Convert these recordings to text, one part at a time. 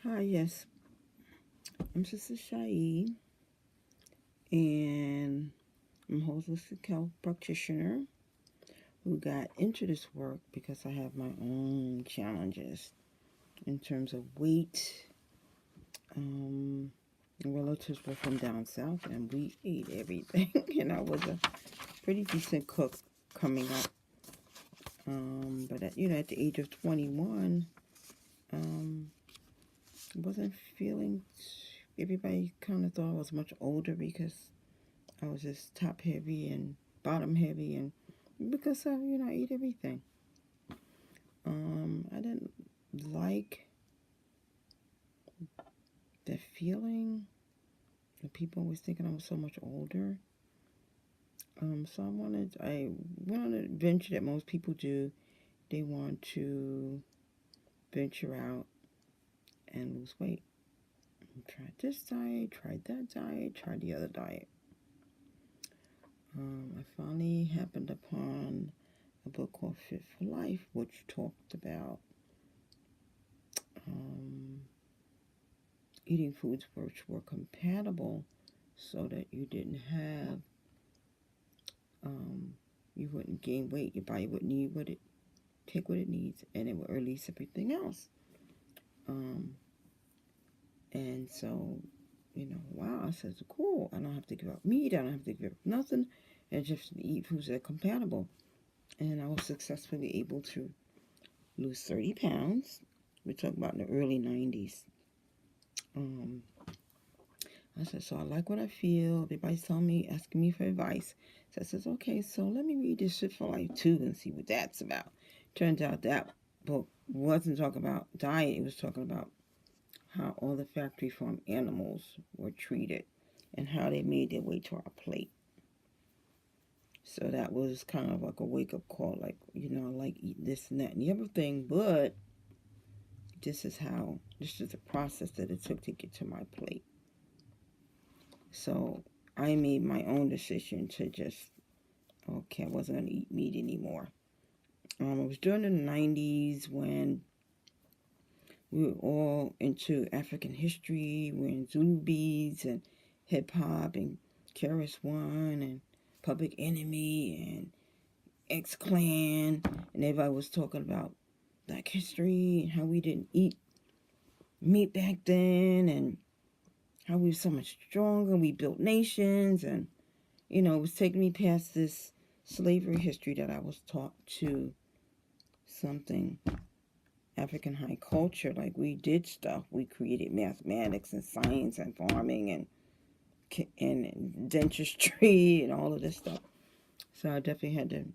Hi, yes, I'm Sister Shai, and I'm a holistic health practitioner who got into this work because I have my own challenges in terms of weight. Um, Relatives were from down south, and we ate everything, and I was a pretty decent cook coming up. But at the age of 21, um, I wasn't feeling. Everybody kind of thought I was much older because I was just top heavy and bottom heavy, and because I eat everything. I didn't like the feeling that people always thinking I was so much older. So I went on an adventure that most people do. They want to venture out and lose weight. Tried this diet, tried that diet, tried the other diet. I finally happened upon a book called Fit for Life, which talked about um, eating foods which were compatible so that you didn't have, um, you wouldn't gain weight. Your body would need what it, take what it needs, and it would release everything else. Um, and so, wow, I said, cool. I don't have to give up meat. I don't have to give up nothing. And just eat foods that are compatible. And I was successfully able to lose 30 pounds. We're talking about in the early 90s. Um, I said, so I like what I feel. Everybody's telling me, asking me for advice. So I says, okay, so let me read this Shit for Life too and see what that's about. Turns out that book wasn't talking about diet. It was talking about how all the factory farm animals were treated and how they made their way to our plate. So that was kind of like a wake up call, like, I like eating this and that and the other thing, but this is the process that it took to get to my plate. So I made my own decision to just, okay, I wasn't going to eat meat anymore. It was during the 90s when we were all into African history. We were in Zulu beads and hip hop and KRS One and Public Enemy and X Clan. And everybody was talking about Black history and how we didn't eat meat back then and how we were so much stronger. We built nations, and it was taking me past this slavery history that I was taught to something African high culture. Like, we did stuff. We created mathematics and science and farming and dentistry and all of this stuff. So I definitely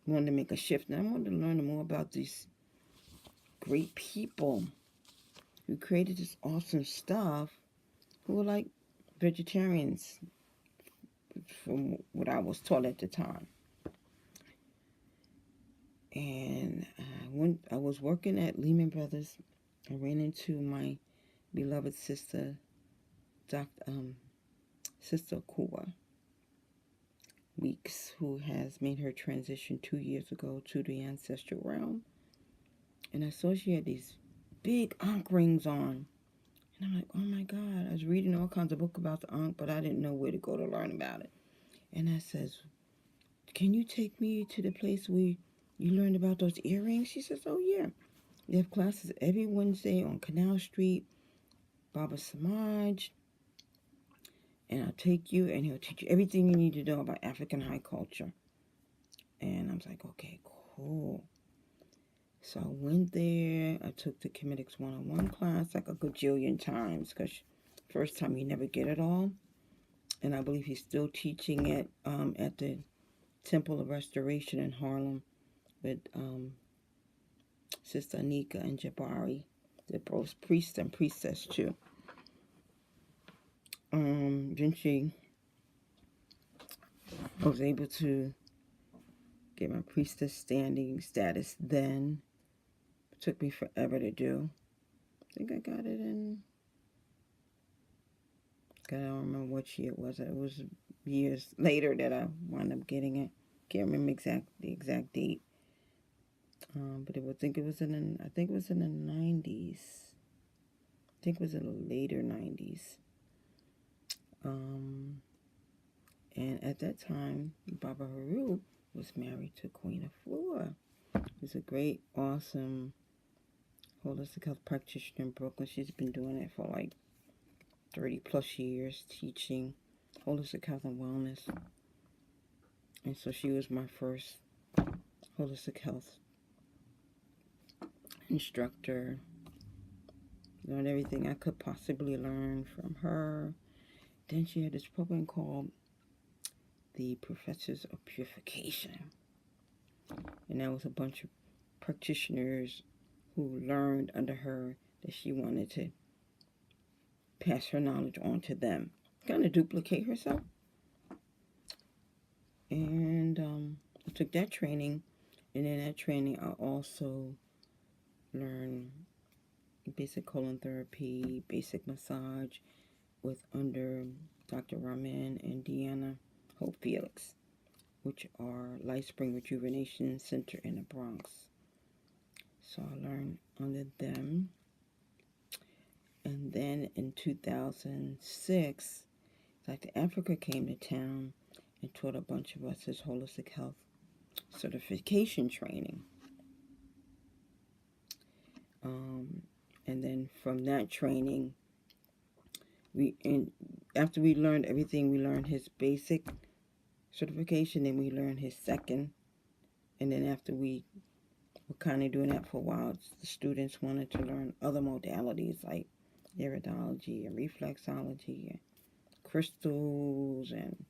wanted to make a shift. And I wanted to learn more about these great people who created this awesome stuff who were like vegetarians from what I was taught at the time. And when I was working at Lehman Brothers, I ran into my beloved sister, Sister Kua Weeks, who has made her transition 2 years ago to the ancestral realm. And I saw she had these big Ankh rings on. And I'm like, oh my God. I was reading all kinds of books about the Ankh, but I didn't know where to go to learn about it. And I says, can you take me to the place where you learned about those earrings? She says, oh yeah. They have classes every Wednesday on Canal Street, Baba Samaj, and I'll take you and he'll teach you everything you need to know about African high culture. And I was like, okay, cool. So I went there. I took the Comedics 101 class like a gajillion times because first time you never get it all. And I believe he's still teaching it at the Temple of Restoration in Harlem with Sister Anika and Jabari. They're both priests and priestess too. Eventually, I was able to get my priestess standing status then. It took me forever to do. I think I got it in, I don't remember what year it was. It was years later that I wound up getting it. Can't remember the exact date. But I think it was in the 90s. think it was in the later 90s. And at that time, Baba Haru was married to Queen of Flora. She's a great, awesome holistic health practitioner in Brooklyn. She's been doing it for like 30 plus years, teaching holistic health and wellness. And so she was my first holistic health instructor. Learned everything I could possibly learn from her. Then she had this program called the Professors of Purification. And that was a bunch of practitioners who learned under her that she wanted to pass her knowledge on to them. Kind of duplicate herself. And I took that training. And in that training, I also learned basic colon therapy, basic massage with under Dr. Raman and Deanna Hope Felix, which are Light Spring Rejuvenation Center in the Bronx. So I learned under them. And then in 2006, Dr. Africa came to town and taught a bunch of us his holistic health certification training. And then from that training, after we learned everything, we learned his basic certification, then we learned his second. And then after we were kind of doing that for a while, the students wanted to learn other modalities like iridology and reflexology and crystals and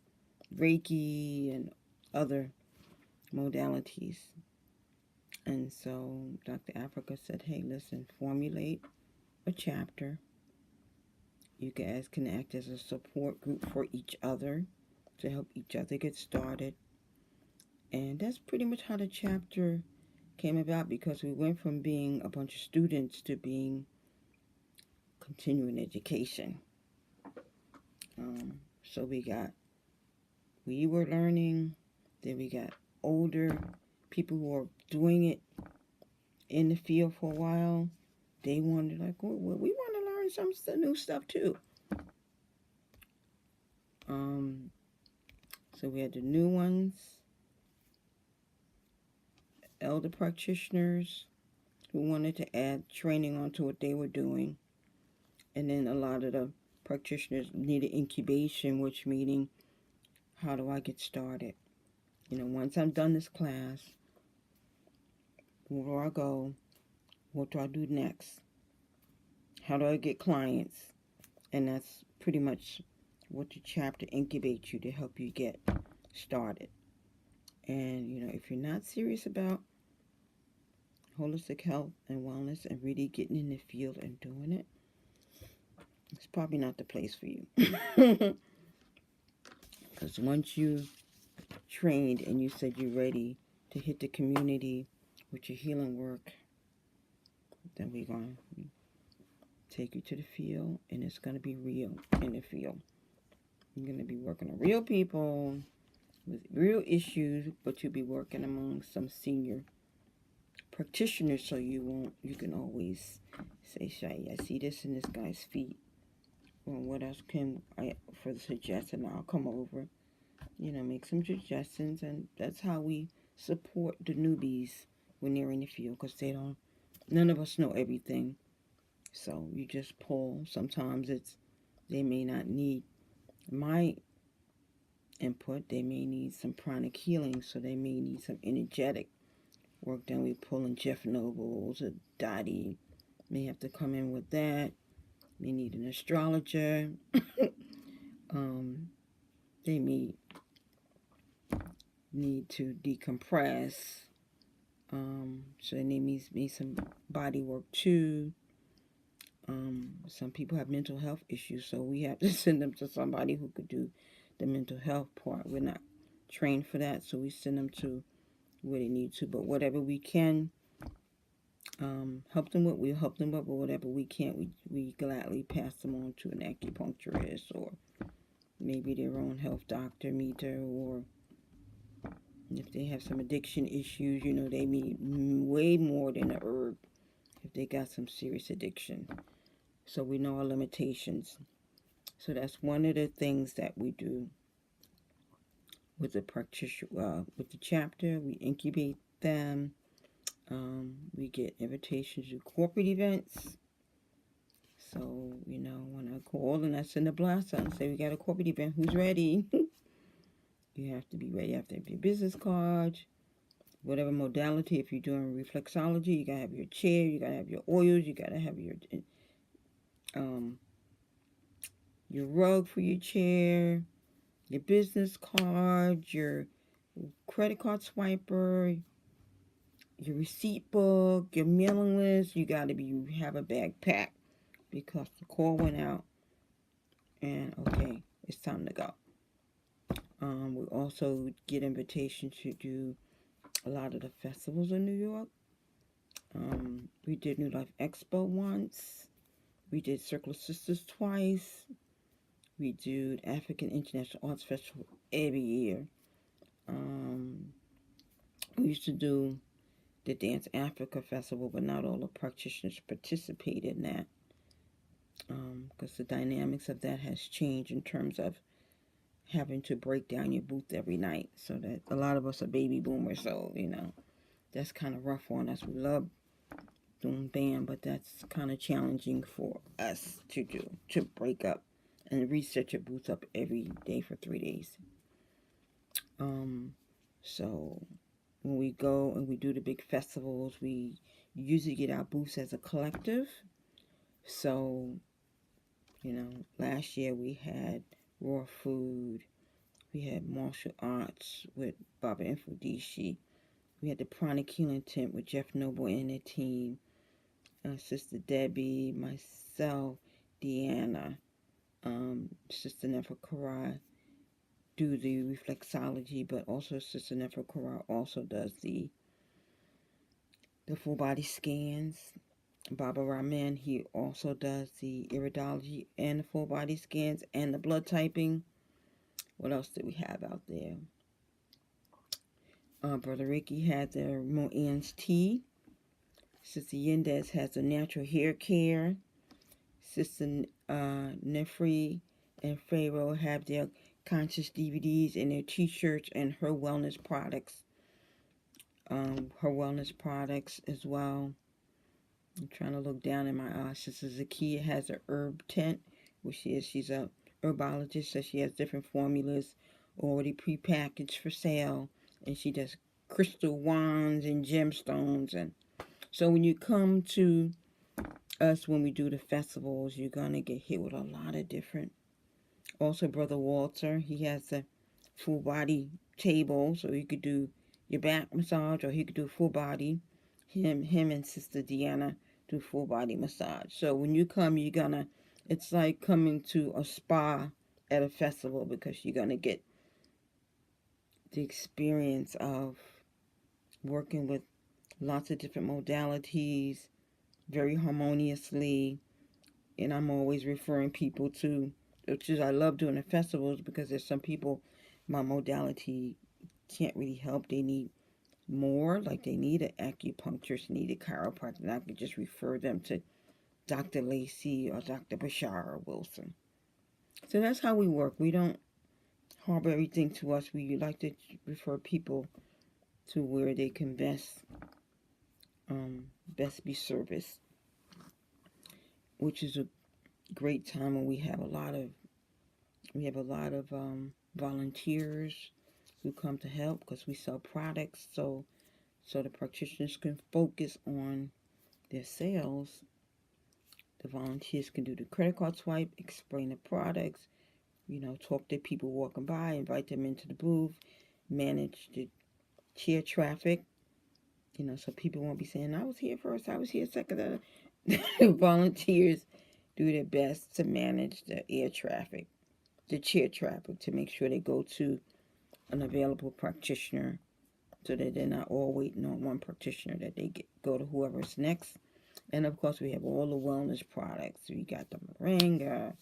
Reiki and other modalities. And so Dr. Africa said, hey, listen, formulate a chapter. You guys can act as a support group for each other to help each other get started. And that's pretty much how the chapter came about, because we went from being a bunch of students to being continuing education. So we were learning, then we got older people who were doing it in the field for a while. They wanted well, we want to learn some new stuff too. So we had the new ones, elder practitioners who wanted to add training onto what they were doing. And then a lot of the practitioners needed incubation, which meaning, how do I get started? Once I'm done this class, where do I go? What do I do next? How do I get clients? And that's pretty much what the chapter incubates you to help you get started. And, if you're not serious about holistic health and wellness and really getting in the field and doing it, it's probably not the place for you. Because once you trained and you said you're ready to hit the community with your healing work, then we're going to take you to the field, and it's going to be real in the field. You're going to be working on real people with real issues, but you'll be working among some senior practitioners, so you can always say, Shai, I see this in this guy's feet. Well, what else can I, for the suggestion, I'll come over, make some suggestions, and that's how we support the newbies when they're in the field, because none of us know everything. So you just pull. Sometimes they may not need my input. They may need some pranic healing, so they may need some energetic work. Then we pull in Jeff Nobles or Dottie. May have to come in with that. May need an astrologer. They may need to decompress. So they need some body work too. Some people have mental health issues, so we have to send them to somebody who could do the mental health part. We're not trained for that, so we send them to where they need to. But whatever we can help them with, we'll help them with. But whatever we can't, we gladly pass them on to an acupuncturist or maybe their own health doctor, meter, or if they have some addiction issues, they need way more than a herb if they got some serious addiction. so we know our limitations. So that's one of the things that we do with the practitioner, with the chapter. We incubate them. We get invitations to corporate events. So, when I call and I send a blast out and say, we got a corporate event, who's ready? You have to be ready. You have to have your business card, whatever modality. If you're doing reflexology, you got to have your chair, you got to have your oils, you got to have um, your rug for your chair, your business card, your credit card swiper, your receipt book, your mailing list. You got to have a bag packed because the call went out and okay, it's time to go. We also get invitations to do a lot of the festivals in New York. We did New Life Expo once. We did Circle of Sisters twice. We do African International Arts Festival every year. We used to do the Dance Africa Festival, but not all the practitioners participate in that because the dynamics of that has changed in terms of having to break down your booth every night. So that a lot of us are baby boomers, so that's kind of rough on us. We love doing band, but that's kind of challenging for us to do, to break up and reset your booth up every day for 3 days. So when we go and we do the big festivals, we usually get our booths as a collective. So, last year we had raw food, we had martial arts with Baba Infodici, we had the pranic healing tent with Jeff Noble and the team, Sister Debbie, myself, Deanna, Sister Nefer Karai do the reflexology, but also Sister Nefer Karai also does the full body scans. Baba Rahman, he also does the iridology and the full body scans and the blood typing. What else do we have out there? Brother Ricky had the Moan's tea. Sister Yendez has the natural hair care. Sister Nefri and Pharaoh have their conscious DVDs and their t-shirts and her wellness products. Her wellness products as well. I'm trying to look down in my eyes. Sister Zakia has a herb tent, which she's a herbologist, so she has different formulas already prepackaged for sale, and she does crystal wands and gemstones. And so when you come to us when we do the festivals, you're gonna get hit with a lot of different. Also, Brother Walter, he has a full body table, so you could do your back massage, or he could do full body. Him and Sister Deanna do full body massage. So when you come, it's like coming to a spa at a festival because you're gonna get the experience of working with lots of different modalities very harmoniously. And I'm always referring people to, which is I love doing the festivals because there's some people my modality can't really help. They need more, like they need an acupuncturist, need a chiropractor, and I could just refer them to Dr. Lacey or Dr. Bashar or Wilson. So that's how we work. We don't harbor everything to us. We like to refer people to where they can best be serviced, which is a great time when we have a lot of volunteers who come to help because we sell products, so the practitioners can focus on their sales. The volunteers can do the credit card swipe, explain the products, talk to people walking by, invite them into the booth, manage the chair traffic, so people won't be saying, I was here first, I was here second. Volunteers do their best to manage the chair traffic, to make sure they go to an available practitioner so that they're not all waiting on one practitioner, that they go to whoever's next. And of course, we have all the wellness products. We got the moringa,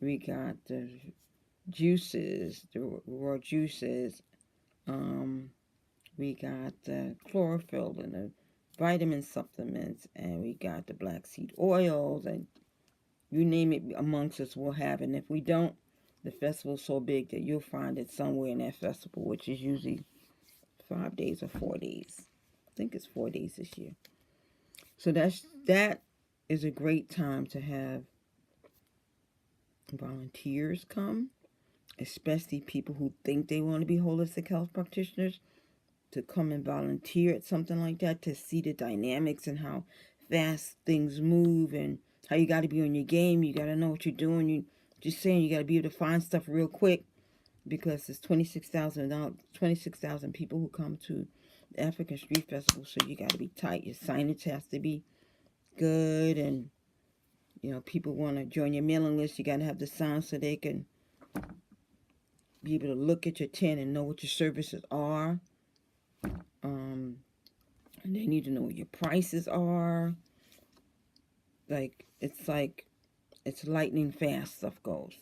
we got the juices, the raw juices. We got the chlorophyll and the vitamin supplements, and we got the black seed oils, and You name it amongst us, we'll have it. And if we don't, the festival's so big that you'll find it somewhere in that festival, which is usually 5 days or 4 days. I think it's 4 days this year. So that is a great time to have volunteers come, especially people who think they want to be holistic health practitioners, to come and volunteer at something like that, to see the dynamics and how fast things move and how you got to be on your game. You got to know what you're doing. You just saying you got to be able to find stuff real quick, because there's 26,000 people who come to the African Street Festival. So you got to be tight. Your signage has to be good, and people want to join your mailing list. You got to have the sign so they can be able to look at your tent and know what your services are. And they need to know what your prices are. It's lightning fast stuff goes.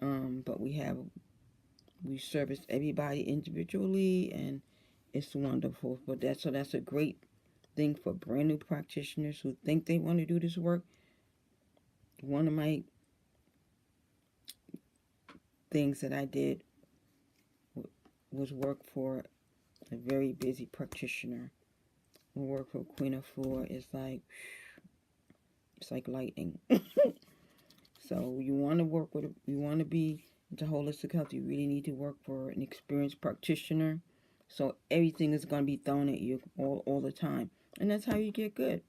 But we service everybody individually, and it's wonderful for that. So that's a great thing for brand new practitioners who think they want to do this work. One of my things that I did was work for a very busy practitioner. Work for Queen of Four is it's like lightning. So you want to be into holistic health, you really need to work for an experienced practitioner. So everything is going to be thrown at you all the time, and that's how you get good.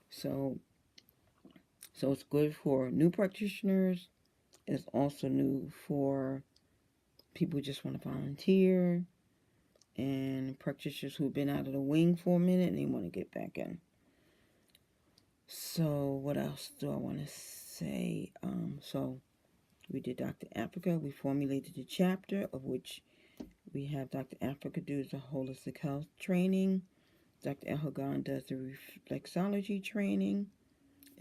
So it's good for new practitioners. It's also new for people who just want to volunteer, and practitioners who've been out of the wing for a minute and they want to get back in. So what else do I want to say? So we did Dr. Africa. We formulated the chapter, of which we have Dr. Africa do the holistic health training. Dr. Elhagan does the reflexology training,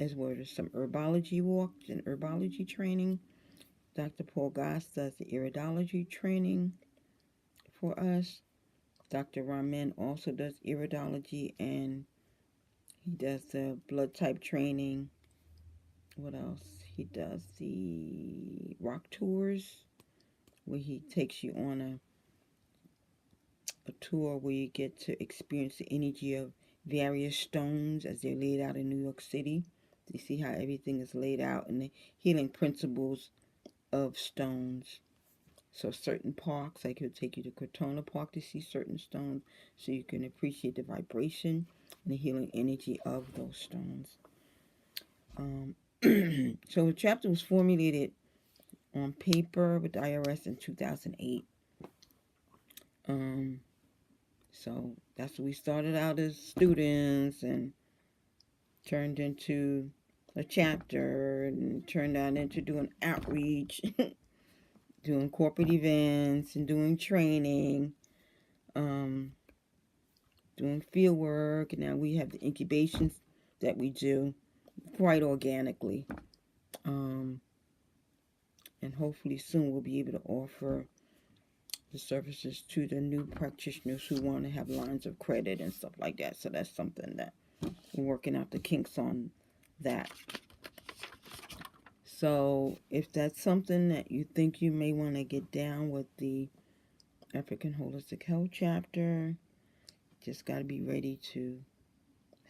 as well as some herbology walks and herbology training. Dr. Paul Goss does the iridology training for us. Dr. Ramen also does iridology, and he does the blood type training. What else? He does the rock tours, where he takes you on a tour where you get to experience the energy of various stones as they're laid out in New York City. You see how everything is laid out and the healing principles of stones. So certain parks, like he'll take you to Cortona Park to see certain stones, so you can appreciate the vibration and the healing energy of those stones. So the chapter was formulated on paper with the IRS in 2008. So that's what we started out as students, and turned into a chapter, and turned out into doing outreach, doing corporate events, and doing training, doing field work. And now we have the incubations that we do quite organically. And hopefully soon we'll be able to offer the services to the new practitioners who want to have lines of credit and stuff like that. So that's something that we're working out the kinks on that. So if that's something that you think you may want to get down with the African Holistic Health chapter, just got to be ready to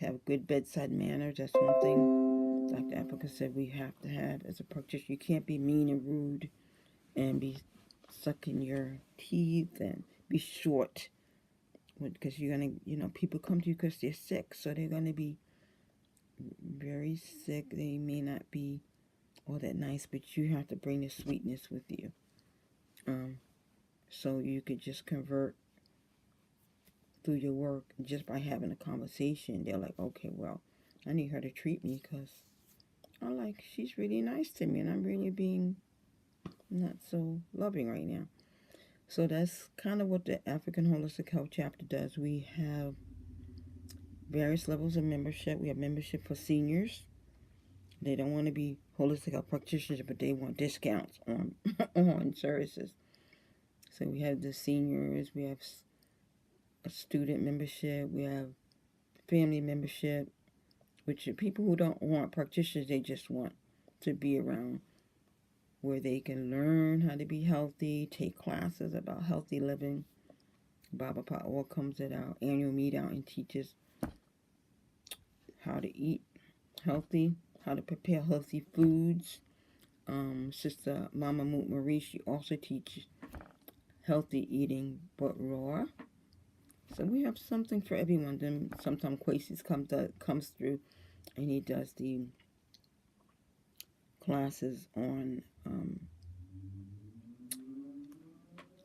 have good bedside manners. That's one thing Dr. Africa said we have to have as a practitioner. You can't be mean and rude and be sucking your teeth and be short, because you're going to, people come to you because they're sick. So they're going to be very sick. They may not be all that nice, but you have to bring the sweetness with you. So you could just convert through your work just by having a conversation. They're like, okay, well, I need her to treat me because she's really nice to me and I'm really being not so loving right now. So that's kind of what the African Holistic Health chapter does. We have various levels of membership. We have membership for seniors. They don't want to be holistic health practitioners, but they want discounts on on services. So we have the seniors, we have a student membership, we have family membership, which are people who don't want practitioners, they just want to be around where they can learn how to be healthy, take classes about healthy living. Baba Pa'or comes at our annual meet out and teaches how to eat healthy, how to prepare healthy foods. Sister Mama Moot Marie, she also teaches healthy eating but raw. So we have something for everyone. Then sometimes Quasi's comes through and he does the classes on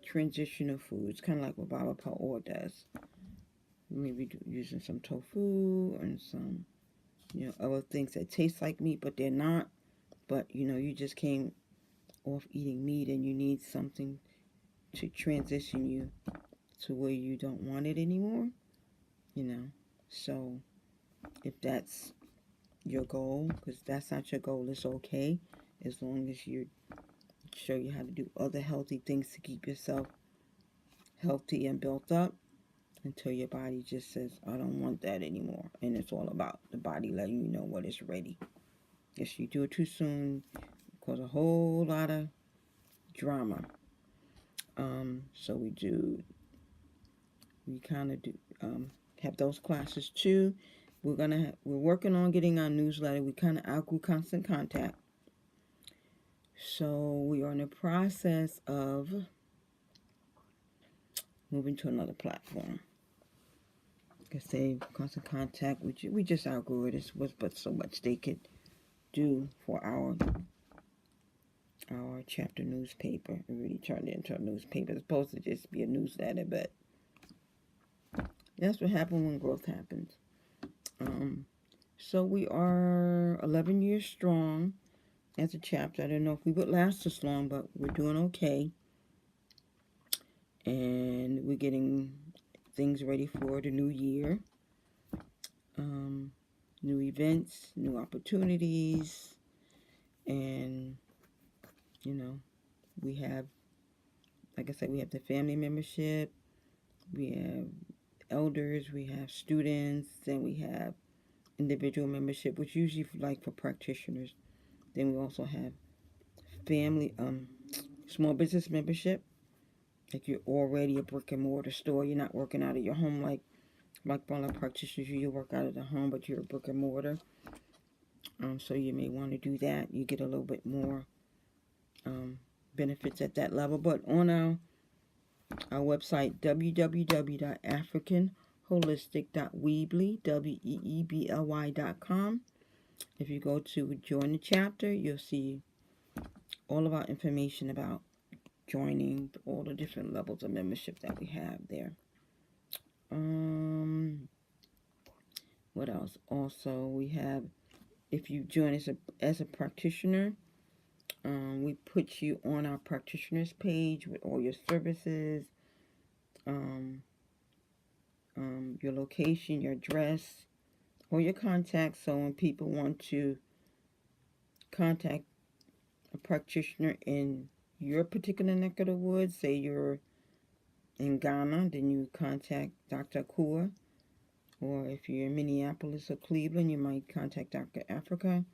transitional foods, kind of like what Baba Pa'or does. Maybe using some tofu and some, other things that taste like meat, but they're not. But, you just came off eating meat and you need something to transition you to where you don't want it anymore, So if that's your goal, because that's not your goal, it's okay. As long as you show you how to do other healthy things to keep yourself healthy and built up until your body just says, I don't want that anymore. And it's all about the body letting you know when it's ready. If you do it too soon, it cause a whole lot of drama. So we kind of do have those classes too. We're working on getting our newsletter. We kind of outgrew Constant Contact. So we are in the process of moving to another platform. Like I say, Constant Contact, we just outgrew it. It was but so much they could do for our chapter newspaper. It really turned into a newspaper. It's supposed to just be a newsletter, but that's what happens when growth happens. So we are 11 years strong as a chapter. I don't know if we would last this long, but we're doing okay. And we're getting things ready for the new year. New events, new opportunities, and, we have, like I said, we have the family membership, we have elders, we have students, then we have individual membership, which usually for practitioners. Then we also have family, small business membership. Like you're already a brick and mortar store. You're not working out of your home like one of the practitioners. You work out of the home, but you're a brick and mortar. So you may want to do that. You get a little bit more benefits at that level. But on our website, www.africanholistic.weebly.com. If you go to join the chapter, you'll see all of our information about joining all the different levels of membership that we have there. What else? Also, we have, if you join us as a practitioner, we put you on our practitioners page with all your services, your location, your address, or your contacts. So when people want to contact a practitioner in your particular neck of the woods, say you're in Ghana, then you contact Dr. Akua. Or if you're in Minneapolis or Cleveland, you might contact Dr. Africa.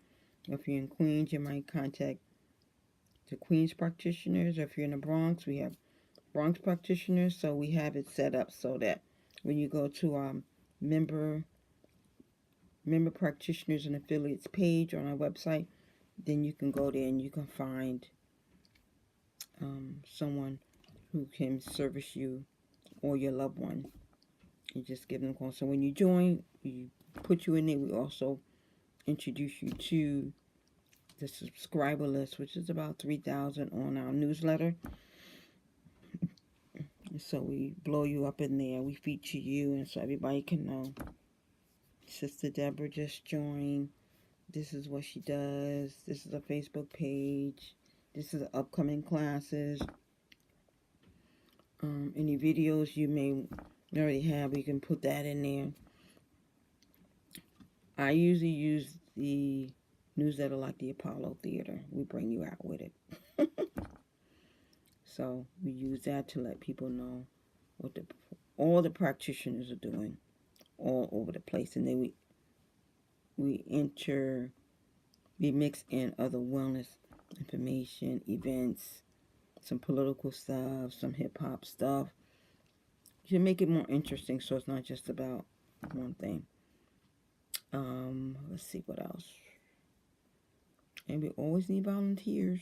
Or if you're in Queens, you might contact the Queens practitioners. Or if you're in the Bronx, we have Bronx practitioners. So we have it set up so that when you go to our member practitioners and affiliates page on our website, then you can go there and you can find someone who can service you or your loved one. You just give them a call. So when you join, we put you in there. We also introduce you to the subscriber list, which is about 3,000 on our newsletter. So we blow you up in there. We feature you, and so everybody can know. Sister Deborah just joined. This is what she does. This is a Facebook page. This is the upcoming classes. Any videos you may already have, you can put that in there. I usually use the newsletter like the Apollo Theater. We bring you out with it. So we use that to let people know what all the practitioners are doing all over the place. And then we mix in other wellness information, events, some political stuff, some hip hop stuff. You make it more interesting so it's not just about one thing. Let's see what else. And we always need volunteers.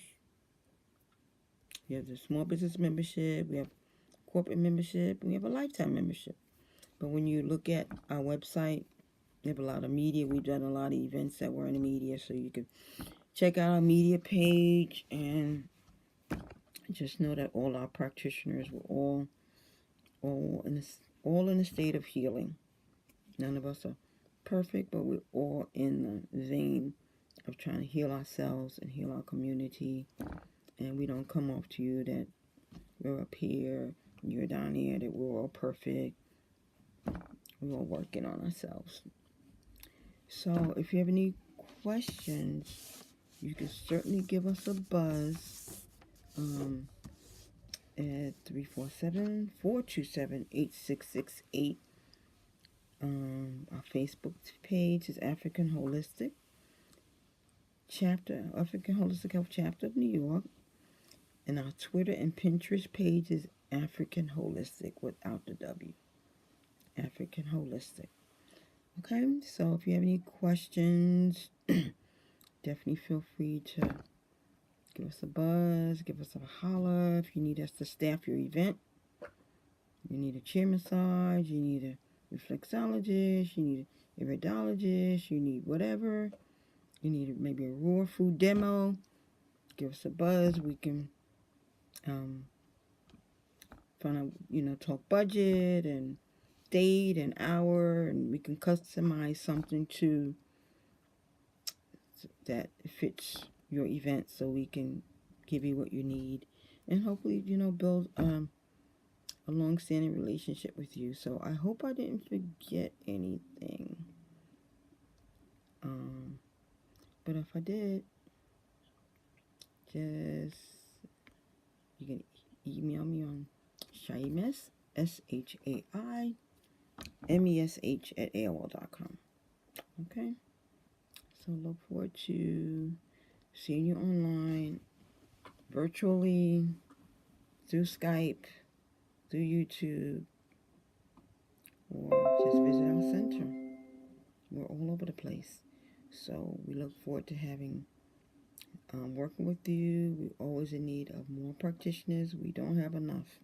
We have the small business membership, we have corporate membership, we have a lifetime membership. But when you look at our website, we have a lot of media. We've done a lot of events that were in the media, so you can check out our media page and just know that all our practitioners were all in a state of healing. None of us are perfect, but we're all in the vein of trying to heal ourselves and heal our community. And we don't come off to you that we're up here and you're down here, that we're all perfect. We're all working on ourselves. So if you have any questions, you can certainly give us a buzz at 347-427-8668. Our Facebook page is African Holistic Health Chapter of New York. And our Twitter and Pinterest page is African Holistic without the W. African Holistic. Okay, so if you have any questions, definitely feel free to give us a buzz, give us a holler. If you need us to staff your event, you need a chair massage, you need a reflexologist, you need a iridologist, you need whatever, you need maybe a raw food demo, give us a buzz. We can find out, talk budget and date and hour, and we can customize something that fits your event so we can give you what you need and hopefully, build a long-standing relationship with you. So I hope I didn't forget anything. But if I did, you can email me on Shaimesh, SHAIMESH at AOL.com. Okay? So look forward to seeing you online, virtually, through Skype, through YouTube, or just visit our center. We're all over the place. So we look forward to working with you. We're always in need of more practitioners. We don't have enough.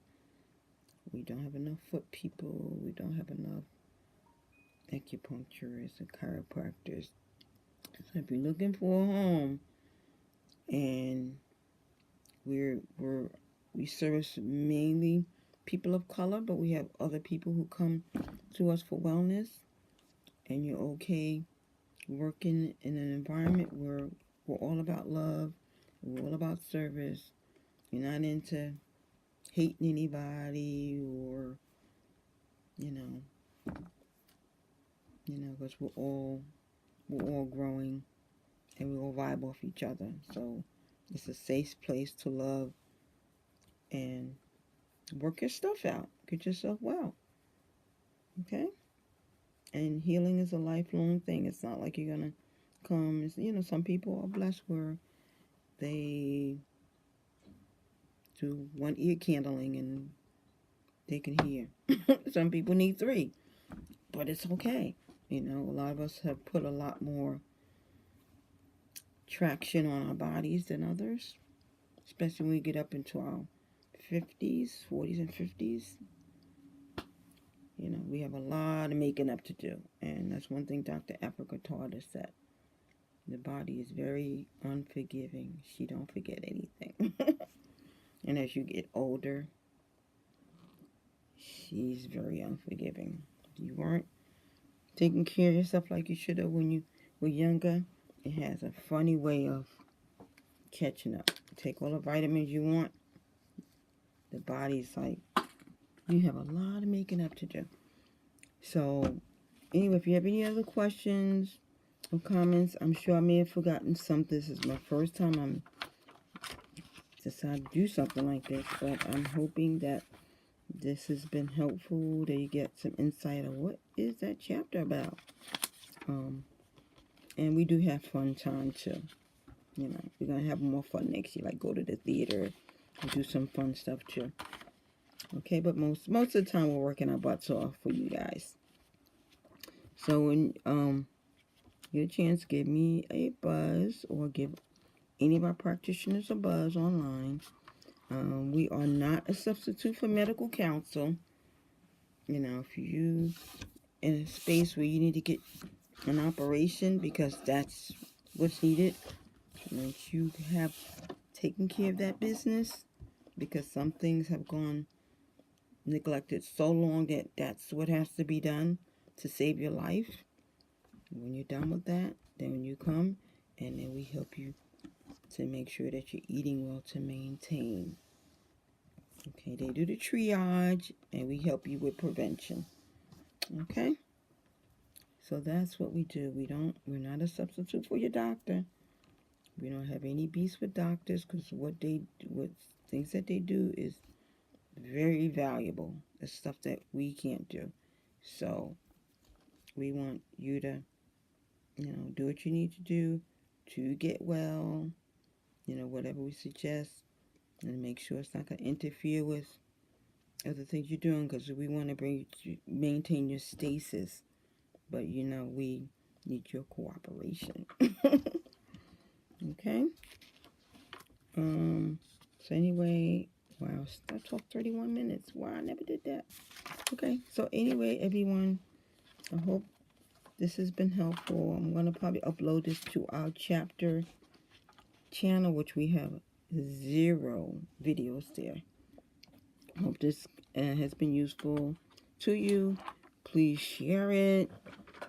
We don't have enough foot people. We don't have enough acupuncturists and chiropractors. So if you're looking for a home, and we service mainly people of color, but we have other people who come to us for wellness, and you're okay working in an environment where we're all about love, we're all about service. You're not into hating anybody or, because we're all growing and we all vibe off each other. So it's a safe place to love and work your stuff out. Get yourself well. Okay? And healing is a lifelong thing. It's not like you're going to come. Some people are blessed where they do one ear candling and they can hear. Some people need 3. But it's okay. A lot of us have put a lot more traction on our bodies than others, especially when we get up into our 40s and 50s. We have a lot of making up to do. And that's one thing Dr. Africa taught us, that the body is very unforgiving. She don't forget anything. And as you get older, she's very unforgiving. You weren't taking care of yourself like you should have when you were younger. It has a funny way of catching up. Take all the vitamins you want. The body's like, you have a lot of making up to do. So, anyway, if you have any other questions or comments, I'm sure I may have forgotten something. This is my first time I'm decided to do something like this, but I'm hoping that this has been helpful, that you get some insight on what is that chapter about. And we do have fun time too. You know, we're going to have more fun next year, like go to the theater and do some fun stuff too. Okay, but most of the time we're working our butts off for you guys. So when you get a chance, give me a buzz or give any of our practitioners a buzz online. We are not a substitute for medical counsel. You know, if you in a space where you need to get an operation because that's what's needed, once you have taken care of that business, because some things have gone neglected so long that that's what has to be done to save your life. When you're done with that, then you come and then we help you to make sure that you're eating well to maintain. Okay, they do the triage and we help you with prevention. Okay, so that's what we do. We're not a substitute for your doctor. We don't have any beefs with doctors because what things that they do is very valuable. It's stuff that we can't do. So we want you to, do what you need to do to get well, whatever we suggest, and make sure it's not going to interfere with other things you're doing because we want to maintain your stasis. But, we need your cooperation. Okay? So anyway, wow, I talked 31 minutes. Wow, I never did that. Okay, so anyway, everyone, I hope this has been helpful. I'm going to probably upload this to our chapter channel, which we have 0 videos there. I hope this has been useful to you. Please share it.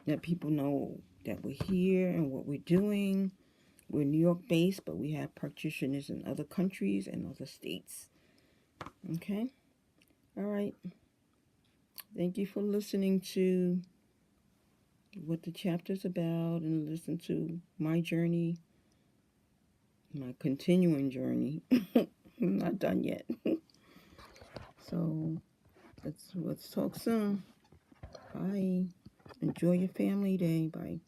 Let people know that we're here and what we're doing. We're New York based, but we have practitioners in other countries and other states. Okay? All right. Thank you for listening to what the chapter's about and listen to my journey, my continuing journey. I'm not done yet. So let's talk soon. Bye. Enjoy your family day. Bye.